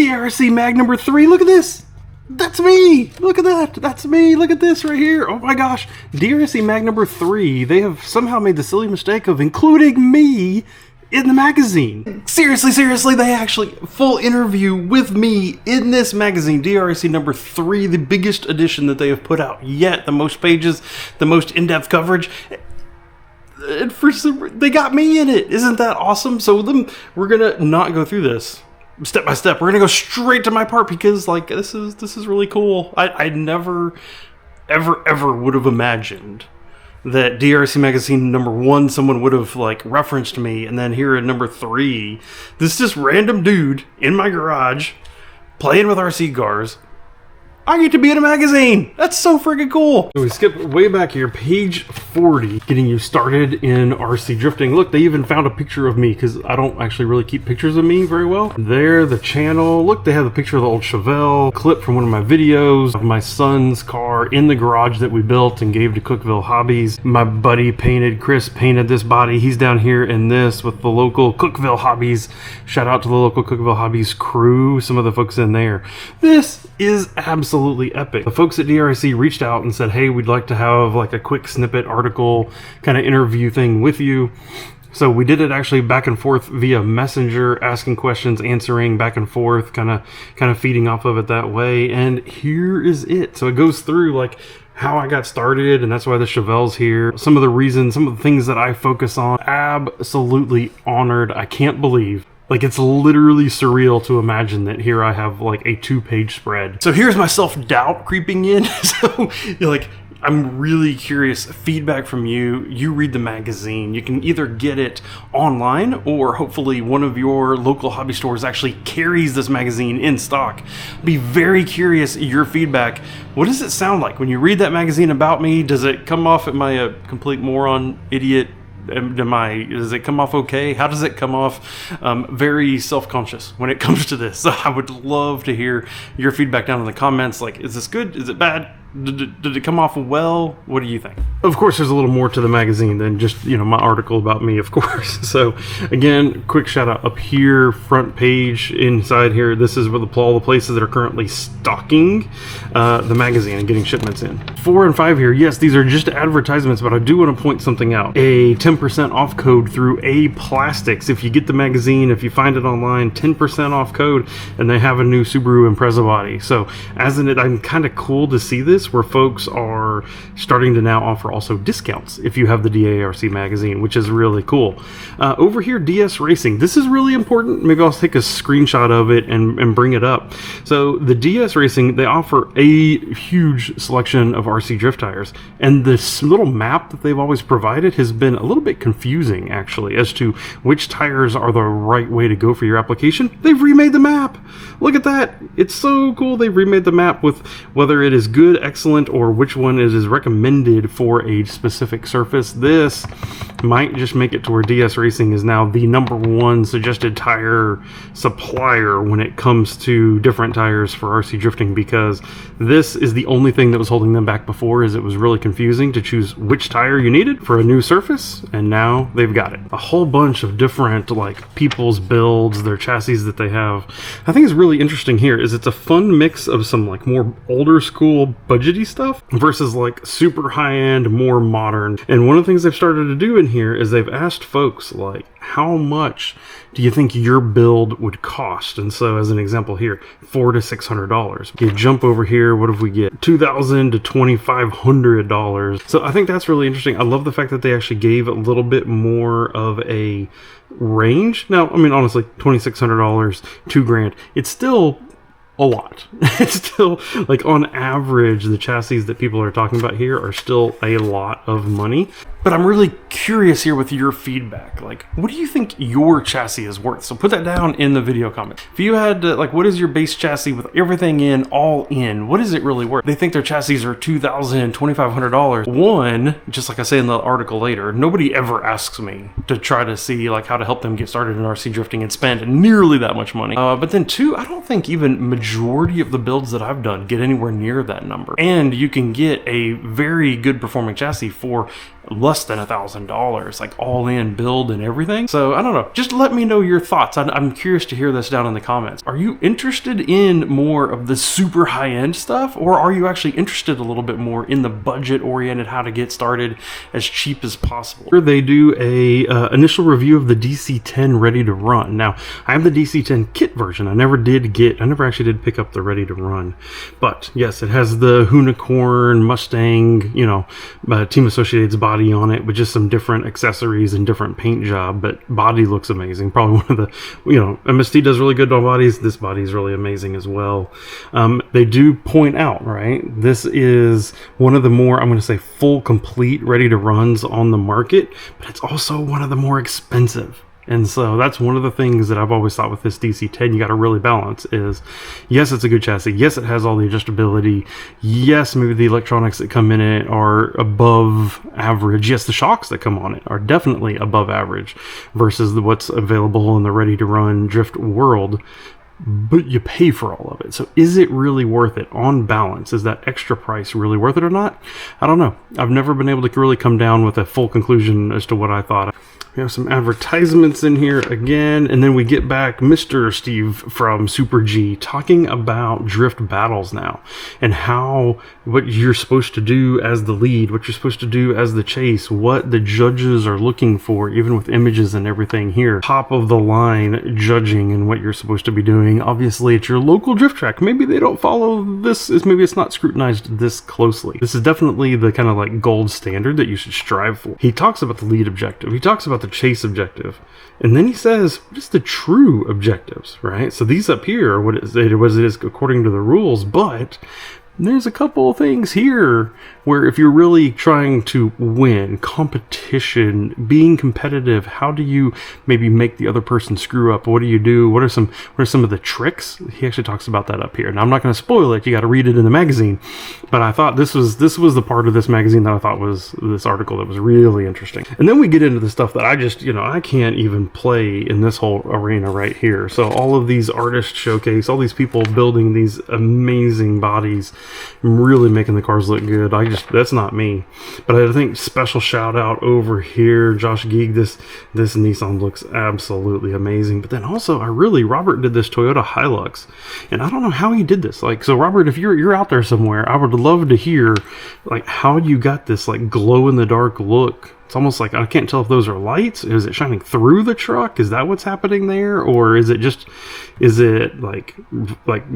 DARC Mag number 3. Look at this. That's me. Look at that. That's me. Look at this right here. Oh my gosh. DARC Mag number 3. They have somehow made the silly mistake of including me in the magazine. Seriously, they actually full interview with me in this magazine, DARC number 3, the biggest edition that they have put out yet, the most pages, the most in-depth coverage. And they got me in it. Isn't that awesome? So we're gonna not go through this step by step. We're gonna go straight to my part because like this is really cool. I never ever would have imagined that DARC Magazine number 1 someone would have like referenced me, and then here at number 3 this just random dude in my garage playing with RC cars, I get to be in a magazine. That's so freaking cool. So we skip way back here, page 40, getting you started in RC drifting. Look, they even found a picture of me because I don't actually really keep pictures of me very well. There, the channel. Look, they have a picture of the old Chevelle, clip from one of my videos of my son's car in the garage that we built and gave to Cookeville Hobbies. My buddy Chris painted this body. He's down here in this with the local Cookeville Hobbies. Shout out to the local Cookeville Hobbies crew, some of the folks in there. This is absolutely epic. The folks at DARC reached out and said, hey, we'd like to have like a quick snippet article kind of interview thing with you. So we did it actually back and forth via Messenger, asking questions, answering back and forth, kind of feeding off of it that way. And here is it. So it goes through like how I got started, and that's why the Chevelle's here. Some of the reasons, some of the things that I focus on. Absolutely honored. I can't believe. Like, it's literally surreal to imagine that here I have like a 2-page spread. So here's my self-doubt creeping in. So you're like, I'm really curious. Feedback from you. You read the magazine. You can either get it online or hopefully one of your local hobby stores actually carries this magazine in stock. Be very curious your feedback. What does it sound like when you read that magazine about me? Does it come off, am I a complete moron, idiot? Does it come off okay? How does it come off? Very self-conscious when it comes to this. So I would love to hear your feedback down in the comments. Like, is this good? Is it bad? Did it come off well? What do you think? Of course, there's a little more to the magazine than just, my article about me, of course. So again, quick shout out up here, front page, inside here. This is where all the places that are currently stocking the magazine and getting shipments in. 4 and 5 here. Yes, these are just advertisements, but I do want to point something out. A 10% off code through A Plastics. If you get the magazine, if you find it online, 10% off code, and they have a new Subaru Impreza body. So I'm kind of cool to see this, where folks are starting to now offer also discounts if you have the DARC magazine, which is really cool. Over here, DS Racing. This is really important. Maybe I'll take a screenshot of it and bring it up. So the DS Racing, they offer a huge selection of RC drift tires, and this little map that they've always provided has been a little bit confusing actually as to which tires are the right way to go for your application. They've remade the map. Look at that. It's so cool. They've remade the map with whether it is good, excellent, or which one is recommended for a specific surface. This might just make it to where DS Racing is now the #1 suggested tire supplier when it comes to different tires for RC drifting, because this is the only thing that was holding them back before, is it was really confusing to choose which tire you needed for a new surface, and now they've got it. A whole bunch of different like people's builds, their chassis that they have. I think it's really interesting here is it's a fun mix of some like more older school budgety stuff versus like super high-end, more modern. And one of the things they've started to do in here is they've asked folks like, how much do you think your build would cost? And so as an example here, $400 to $600. You jump over here, what if we get $2,000 to $2,500? So I think that's really interesting. I love the fact that they actually gave a little bit more of a range. Now, I mean, honestly, $2,600, $2,000, it's still a lot. It's still like on average, the chassis that people are talking about here are still a lot of money. But I'm really curious here with your feedback. Like, what do you think your chassis is worth? So put that down in the video comment. If you had to, like, what is your base chassis with everything in, all in? What is it really worth? They think their chassis are $2,000, $2,500. One, just like I say in the article later, nobody ever asks me to try to see like how to help them get started in RC drifting and spend nearly that much money. But then two, I don't think even majority of the builds that I've done get anywhere near that number. And you can get a very good performing chassis for less less than $1,000, like all in build and everything. So I don't know, just let me know your thoughts. I'm curious to hear this down in the comments. Are you interested in more of the super high-end stuff, or are you actually interested a little bit more in the budget oriented, how to get started as cheap as possible? Here they do a initial review of the DC-10 ready to run. Now I have the DC-10 kit version. I never actually did pick up the ready to run, but yes, it has the Unicorn Mustang, you know, Team Associated's body on it with just some different accessories and different paint job, but body looks amazing. Probably one of the, you know, MST does really good on bodies. This body is really amazing as well. They do point out, right, this is one of the more, I'm going to say, full complete ready to runs on the market, but it's also one of the more expensive. And so that's one of the things that I've always thought with this DC-10 you got to really balance is, yes, it's a good chassis. Yes, it has all the adjustability. Yes, maybe the electronics that come in it are above average. Yes, the shocks that come on it are definitely above average versus what's available in the ready-to-run drift world. But you pay for all of it. So is it really worth it on balance? Is that extra price really worth it or not? I don't know. I've never been able to really come down with a full conclusion as to what I thought. We have some advertisements in here again, and then we get back Mr. Steve from Super G talking about drift battles now and how what you're supposed to do as the lead, what you're supposed to do as the chase, what the judges are looking for, even with images and everything here. Top of the line judging and what you're supposed to be doing. Obviously, it's your local drift track. Maybe they don't follow this, maybe it's not scrutinized this closely. This is definitely the kind of like gold standard that you should strive for. He talks about the lead objective. He talks about the chase objective, and then he says what is the true objectives, right? So these up here are what it is according to the rules, but there's a couple of things here where if you're really trying to win competition, being competitive, how do you maybe make the other person screw up? What do you do? What are some of the tricks? He actually talks about that up here. Now I'm not going to spoil it. You got to read it in the magazine. But I thought this was the part of this magazine that I thought was this article that was really interesting. And then we get into the stuff that I just, you know, I can't even play in this whole arena right here. So all of these artists showcase, all these people building these amazing bodies, really making the cars look good. That's not me. But I think special shout out over here, Josh Geeg. This Nissan looks absolutely amazing. But then also, Robert did this Toyota Hilux, and I don't know how he did this. Like, so Robert, if you're out there somewhere, I would love to hear like how you got this like glow in the dark look. It's almost like I can't tell if those are lights. Is it shining through the truck? Is that what's happening there? Or is it like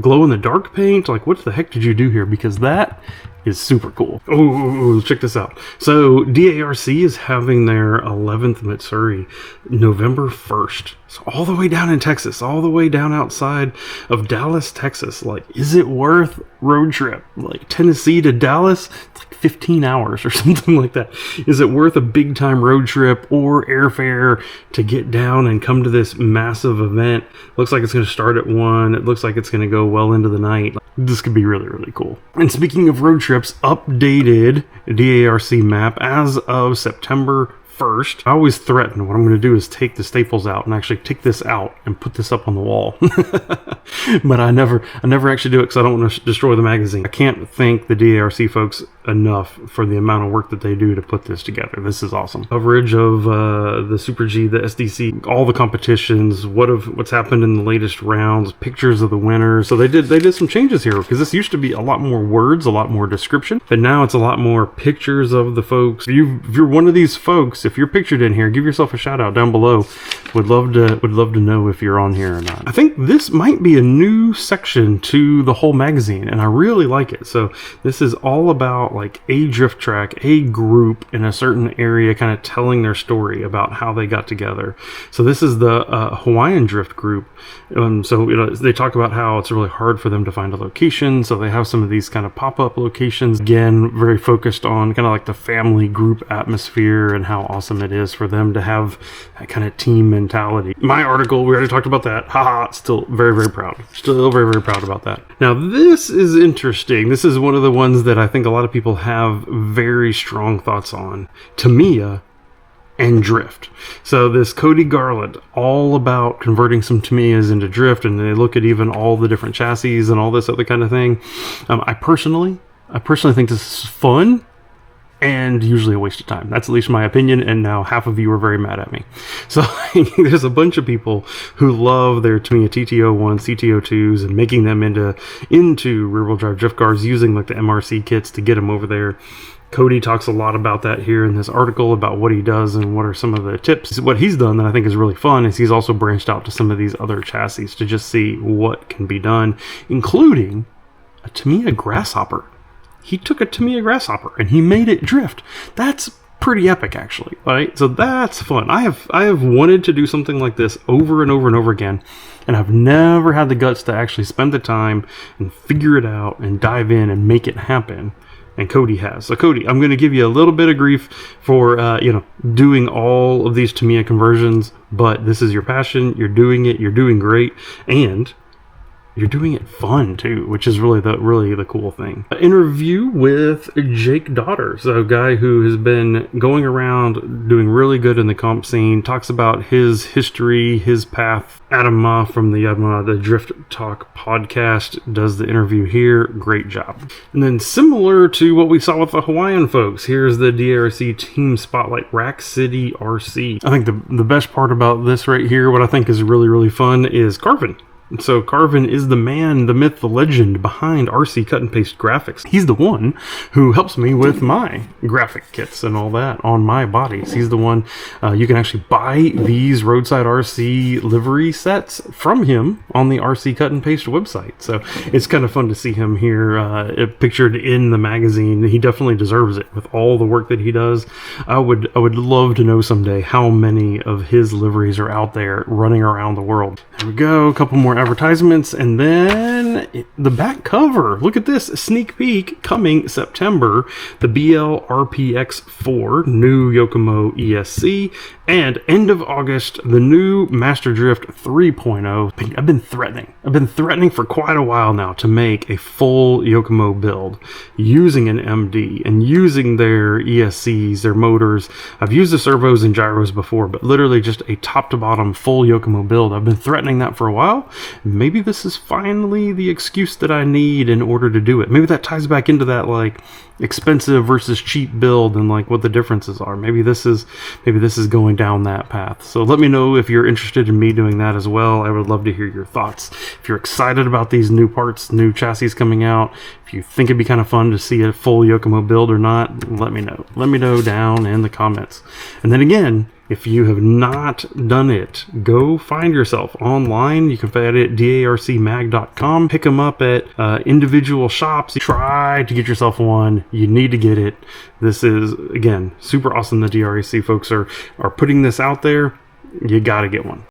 glow in the dark paint? Like, what the heck did you do here? Because that is super cool. Oh, check this out. So DARC is having their 11th Missouri November 1st. So all the way down in Texas, all the way down outside of Dallas, Texas. Like, is it worth road trip? Like Tennessee to Dallas? It's like 15 hours or something like that. Is it worth a big time road trip or airfare to get down and come to this massive event? Looks like it's going to start at 1. It looks like it's going to go well into the night. This could be really, really cool. And speaking of road trips, updated DARC map as of September 1st. I always threaten what I'm going to do is take the staples out and actually take this out and put this up on the wall. But I never actually do it because I don't want to destroy the magazine. I can't thank the DARC folks enough for the amount of work that they do to put this together. This is awesome. Coverage of the Super G, the SDC, all the competitions, what's happened in the latest rounds, pictures of the winners. So they did some changes here because this used to be a lot more words, a lot more description, but now it's a lot more pictures of the folks. If you're one of these folks, if you're pictured in here, give yourself a shout out down below. Would love to know if you're on here or not. I think this might be a new section to the whole magazine, and I really like it. So this is all about like a drift track, a group in a certain area, kind of telling their story about how they got together. So this is the Hawaiian drift group. So you know, they talk about how it's really hard for them to find a location. So they have some of these kind of pop-up locations. Again, very focused on kind of like the family group atmosphere and how awesome it is for them to have that kind of team mentality. My article, we already talked about that. Haha, still very, very proud. Still very, very proud about that. Now, this is interesting. This is one of the ones that I think a lot of people have very strong thoughts on. Tamiya and drift. So this Cody Garland, all about converting some Tamiyas into drift, and they look at even all the different chassis and all this other kind of thing. I personally think this is fun. and usually a waste of time. That's at least my opinion, and now half of you are very mad at me. So there's a bunch of people who love their Tamiya TT01, CT02s, and making them into rear-wheel drive drift cars using like the MRC kits to get them over there. Cody talks a lot about that here in this article, about what he does and what are some of the tips. What he's done that I think is really fun is he's also branched out to some of these other chassis to just see what can be done, including a Tamiya Grasshopper. He took a Tamiya Grasshopper and he made it drift. That's pretty epic, actually, right? So that's fun. I have wanted to do something like this over and over and over again, and I've never had the guts to actually spend the time and figure it out and dive in and make it happen. And Cody has. So Cody, I'm going to give you a little bit of grief for doing all of these Tamiya conversions, but this is your passion. You're doing it. You're doing great, and you're doing it fun too, which is really the cool thing. An interview with Jake Daughters, a guy who has been going around doing really good in the comp scene, talks about his history, his path. Adam Ma from the Drift Talk podcast does the interview here. Great job. And then similar to what we saw with the Hawaiian folks, here's the DARC Team Spotlight Rack City RC. I think the best part about this right here, what I think is really, really fun, is Carvin. So Carvin is the man, the myth, the legend behind RC Cut and Paste Graphics. He's the one who helps me with my graphic kits and all that on my bodies. He's the one, you can actually buy these Roadside RC livery sets from him on the RC Cut and Paste website. So it's kind of fun to see him here pictured in the magazine. He definitely deserves it with all the work that he does. I would love to know someday how many of his liveries are out there running around the world. There we go, a couple more advertisements, and then the back cover. Look at this sneak peek coming September. The BL RPX4 new Yokomo ESC, and end of August the new Master Drift 3.0. I've been threatening for quite a while now to make a full Yokomo build using an MD and using their ESCs, their motors. I've used the servos and gyros before, but literally just a top to bottom full Yokomo build. I've been threatening that for a while. Maybe this is finally the excuse that I need in order to do it. Maybe that ties back into that like expensive versus cheap build and like what the differences are. Maybe this is going down that path. So let me know if you're interested in me doing that as well. I would love to hear your thoughts. If you're excited about these new parts, new chassis coming out, if you think it'd be kind of fun to see a full Yokomo build or not, let me know. Let me know down in the comments. And then again, if you have not done it, go find yourself online. You can find it at darcmag.com. Pick them up at individual shops. Try to get yourself one. You need to get it. This is, again, super awesome. The DRAC folks are putting this out there. You got to get one.